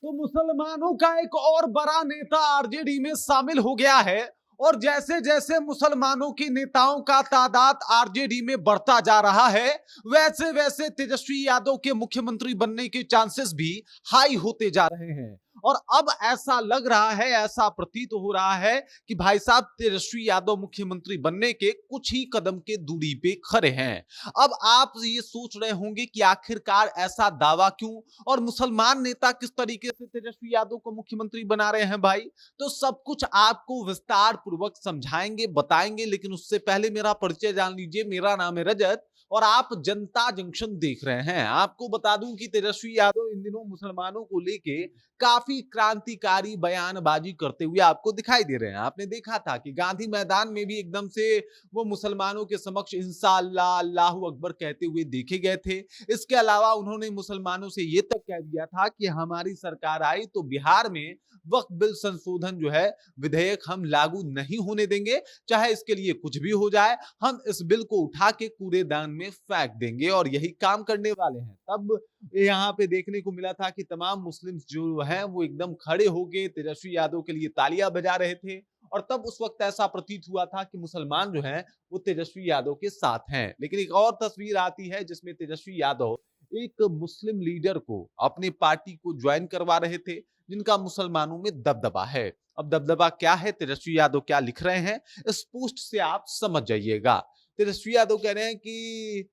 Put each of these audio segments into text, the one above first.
तो मुसलमानों का एक और बड़ा नेता आरजेडी में शामिल हो गया है और जैसे जैसे मुसलमानों के नेताओं का तादाद आरजेडी में बढ़ता जा रहा है, वैसे वैसे तेजस्वी यादव के मुख्यमंत्री बनने के चांसेस भी हाई होते जा रहे हैं। और अब ऐसा लग रहा है, ऐसा प्रतीत हो रहा है कि भाई साहब तेजस्वी यादव मुख्यमंत्री बनने के कुछ ही कदम के दूरी पे खड़े हैं। अब आप ये सोच रहे होंगे कि आखिरकार ऐसा दावा क्यों, और मुसलमान नेता किस तरीके से तेजस्वी यादव को मुख्यमंत्री बना रहे हैं भाई। तो सब कुछ आपको विस्तार पूर्वक समझाएंगे, बताएंगे, लेकिन उससे पहले मेरा परिचय जान लीजिए। मेरा नाम है रजत और आप जनता जंक्शन देख रहे हैं। आपको बता दूं कि तेजस्वी यादव इन दिनों मुसलमानों को लेके काफी क्रांतिकारी बयानबाजी करते हुए आपको दिखाई दे रहे हैं। आपने देखा था कि गांधी मैदान में भी एकदम से वो मुसलमानों के समक्ष इंशाअल्लाह, अल्लाहू अकबर कहते हुए देखे गए थे। इसके अलावा उन्होंने मुसलमानों से ये तक कह दिया था कि हमारी सरकार आई तो बिहार में वक्फ बिल संशोधन जो है विधेयक हम लागू नहीं होने देंगे, चाहे इसके लिए कुछ भी हो जाए। हम इस बिल को उठा के कूड़ेदान में फेंक देंगे और यही काम करने वाले हैं। तब यहाँ पे देखने को मिला था कि तमाम मुस्लिम जो हैं वो एकदम खड़े होके तेजस्वी यादव के लिए तालियां बजा रहे थे। और तब उस वक्त ऐसा प्रतीत हुआ था कि मुसलमान जो हैं वो तेजस्वी यादव के साथ हैं। लेकिन एक और तस्वीर आती है जिसमें तेजस्वी यादव एक मुस्लिम लीडर को अपनी पार्टी को ज्वाइन करवा रहे थे, जिनका मुसलमानों में दबदबा है। अब दबदबा क्या है, तेजस्वी यादव क्या लिख रहे हैं, इस पोस्ट से आप समझ जाइएगा। तेजस्वी यादव कह रहे हैं कि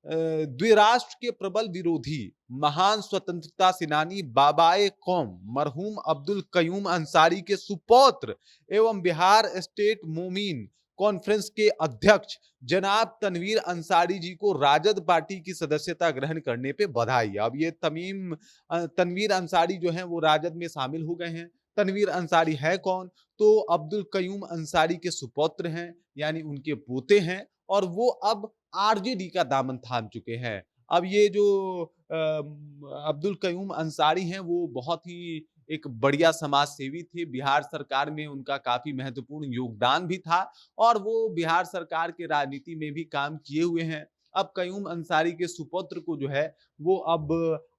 द्विराष्ट्र के प्रबल विरोधी महान स्वतंत्रता सेनानी बाबाए कौम मरहूम अब्दुल कयूम अंसारी के सुपौत्र एवं बिहार स्टेट मोमीन कॉन्फ्रेंस के अध्यक्ष जनाब तनवीर अंसारी जी को राजद पार्टी की सदस्यता ग्रहण करने पे बधाई। अब ये तनवीर अंसारी जो हैं वो राजद में शामिल हो गए हैं। तनवीर अंसारी है कौन? तो अब्दुल कयूम अंसारी के सुपौत्र हैं, यानी उनके पोते हैं, और वो अब आरजेडी का दामन थाम चुके हैं। अब ये जो अब्दुल कयूम अंसारी हैं वो बहुत ही एक बढ़िया समाज सेवी थे। बिहार सरकार में उनका काफी महत्वपूर्ण योगदान भी था और वो बिहार सरकार के राजनीति में भी काम किए हुए हैं। अब कयूम अंसारी के सुपुत्र को जो है वो अब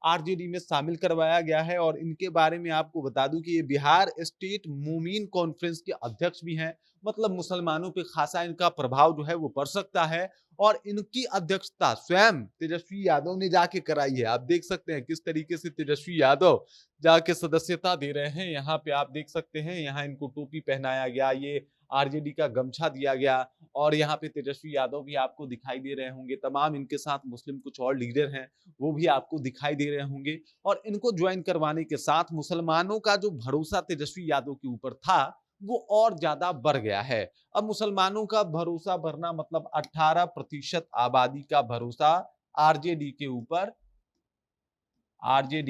आरजेडी में शामिल करवाया गया है और इनके बारे में आपको बता दूं कि ये बिहार स्टेट मोमीन कॉन्फ्रेंस के अध्यक्ष भी हैं। मतलब मुसलमानों पे खासा इनका प्रभाव जो है वो पड़ सकता है और इनकी अध्यक्षता स्वयं तेजस्वी यादव ने जाके कराई है। आप देख सकते हैं किस तरीके से तेजस्वी यादव जाके सदस्यता दे रहे हैं। यहाँ पे आप देख सकते हैं, यहाँ इनको टोपी पहनाया गया, ये आरजेडी का गमछा दिया गया और यहाँ पे तेजस्वी यादव भी आपको दिखाई दे रहे होंगे। तमाम इनके साथ मुस्लिम कुछ और लीडर हैं वो भी आपको दिखाई दे रहे होंगे और इनको ज्वाइन करवाने के साथ मुसलमानों का जो भरोसा तेजस्वी यादव के ऊपर था वो और ज्यादा बढ़ गया है। अब मुसलमानों का भरोसा बढ़ना मतलब 18% आबादी का भरोसा आरजेडी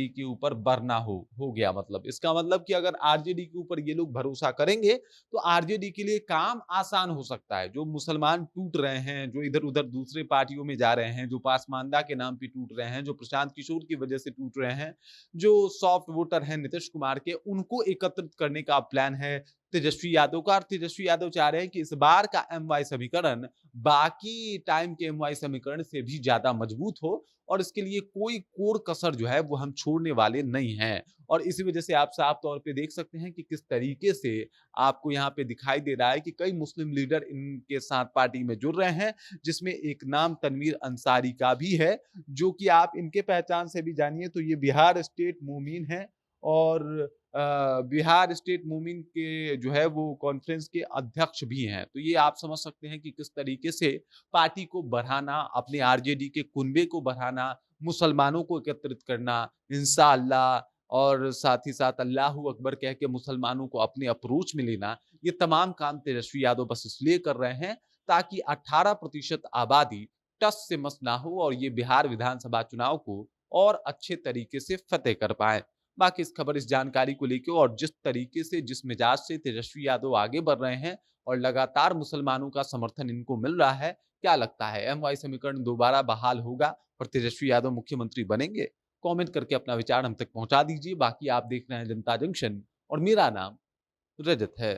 के ऊपर बढ़ना हो गया। मतलब इसका मतलब कि अगर आरजेडी के ऊपर ये लोग भरोसा करेंगे तो आरजेडी के लिए काम आसान हो सकता है। जो मुसलमान टूट रहे हैं, जो इधर उधर दूसरे पार्टियों में जा रहे हैं, जो पासमानदा के नाम पे टूट रहे हैं, जो प्रशांत किशोर की वजह से टूट रहे हैं, जो सॉफ्ट वोटर हैं नीतीश कुमार के, उनको एकत्रित करने का प्लान है तेजस्वी यादव का। और तेजस्वी यादव चाह रहे हैं कि इस बार का एमवाई समीकरण बाकी टाइम के एमवाई समीकरण से भी ज्यादा मजबूत हो और इसके लिए कोई कोर कसर जो है वो हम छोड़ने वाले नहीं हैं। और इसी वजह से आप साफ तौर पे देख सकते हैं कि किस तरीके से आपको यहाँ पे दिखाई दे रहा है कि कई मुस्लिम लीडर इनके साथ पार्टी में जुड़ रहे हैं, जिसमें एक नाम तनवीर अंसारी का भी है, जो कि आप इनके पहचान से भी जानिए तो ये बिहार स्टेट मोमीन है और बिहार स्टेट मोमीन के जो है वो कॉन्फ्रेंस के अध्यक्ष भी हैं। तो ये आप समझ सकते हैं कि किस तरीके से पार्टी को बढ़ाना, अपने आरजेडी के कुनबे को बढ़ाना, मुसलमानों को एकत्रित करना, इंशाअल्लाह, और साथ ही साथ अल्लाहू अकबर कह के मुसलमानों को अपने अप्रोच में लेना, ये तमाम काम तेजस्वी यादव बस इसलिए कर रहे हैं ताकि 18% आबादी टस से मस ना हो और ये बिहार विधानसभा चुनाव को और अच्छे तरीके से फतेह कर पाए। बाकी इस खबर, इस जानकारी को लेकर और जिस तरीके से, जिस मिजाज से तेजस्वी यादव आगे बढ़ रहे हैं और लगातार मुसलमानों का समर्थन इनको मिल रहा है, क्या लगता है एमवाई समीकरण दोबारा बहाल होगा और तेजस्वी यादव मुख्यमंत्री बनेंगे? कमेंट करके अपना विचार हम तक पहुंचा दीजिए। बाकी आप देख रहे हैं जनता जंक्शन और मेरा नाम रजत है।